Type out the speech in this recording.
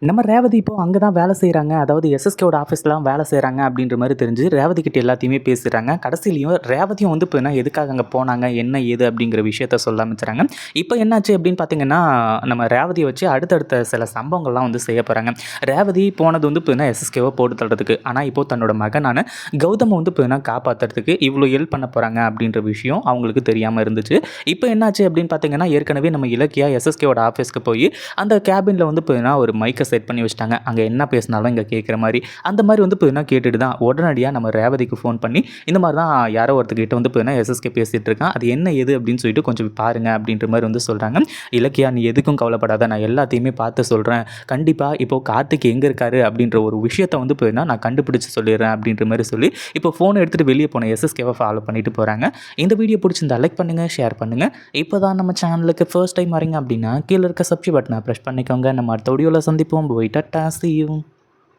நம்ம ரேவதி இப்போ அங்க தான் வேலை செய்றாங்க. அதாவது எஸ்எஸ்கேவோட ஆஃபீஸ்ல தான் வேலை செய்றாங்க அப்படின்ற மாரி தெரிஞ்சு, ரேவதி கிட்ட எல்லாத்தையுமே பேசிறாங்க. கடைசிலயும் ரேவதியும் வந்து இப்ப எதுக்காக அங்க போனாங்க, என்ன ஏது அப்படிங்கிற விஷயத்த சொல்ல ஆரம்பிச்சுறாங்க. இப்ப என்னாச்சு அப்படின்னு பார்த்தீங்கன்னா, நம்ம ரேவதிய வச்சு அடுத்தடுத்த சில சம்பவங்கள்லாம் வந்து செய்ய போறாங்க. ரேவதி போனது வந்து இப்ப எஸ்எஸ்கேவ போட்டு தள்றதுக்கு. ஆனா இப்போ தன்னோட மகனான கௌதம வந்து இப்ப காப்பாத்துறதுக்கு இவ்ளோ ஹெல்ப் பண்ண போறாங்க அப்படின்ற விஷயம் அவங்களுக்கு தெரியாம இருந்துச்சு. இப்ப என்னாச்சு அப்படின்னு பார்த்தீங்கன்னா, ஏற்கனவே நம்ம இலக்கியா எஸ்எஸ்கேவோட ஆஃபீஸ்க்கு போயி, அந்த கேபின்ல வந்து ஒரு மைக்க செட் பண்ணி வச்சுட்டாங்க. அங்க என்ன பேசினாலும் இங்க கேட்குற மாரி. அந்த மாரி வந்து கேட்டுட்டு தான் உடனடியா நம்ம ரேவதிக்கு ஃபோன் பண்ணி, இந்த மாரி தான் யாரோ ஒருத்தர்கிட்ட வந்து எஸ்எஸ்கே பேசிட்டு இருக்கான். அது என்ன ஏது அப்படின்னு சொல்லிட்டு கொஞ்சம் பாருங்க அப்படின்ற மாரி வந்து சொல்றாங்க. இலக்கியா நீ எதுக்கும் கவலைப்படாத. நான் எல்லாத்தையுமே பார்த்து சொல்றேன். கண்டிப்பா இப்போ கார்த்திக் எங்க இருக்காரு அப்படின்ற ஒரு விஷயத்த வந்து நான் கண்டுபிடிச்சு சொல்லிடுறேன் அப்படின்ற மாரி சொல்லி, இப்போ ஃபோன எடுத்துட்டு வெளிய போன எஸ்எஸ்கேவ ஃபாலோ பண்ணிட்டு போறாங்க. இந்த வீடியோ புடிச்சிருந்தா லைக் பண்ணுங்க, ஷேர் பண்ணுங்க. இப்போதான் நம்ம சேனலுக்கு ஃபர்ஸ்ட் டைம் வரீங்க அப்படின்னா, கீழ இருக்க சப்ஸ்கிரைப் பட்டனை பிரஸ் பண்ணிக்கோங்க. நம்ம அடுத்த வீடியோல சந்திப்போம். போய் டாட்டா, see you.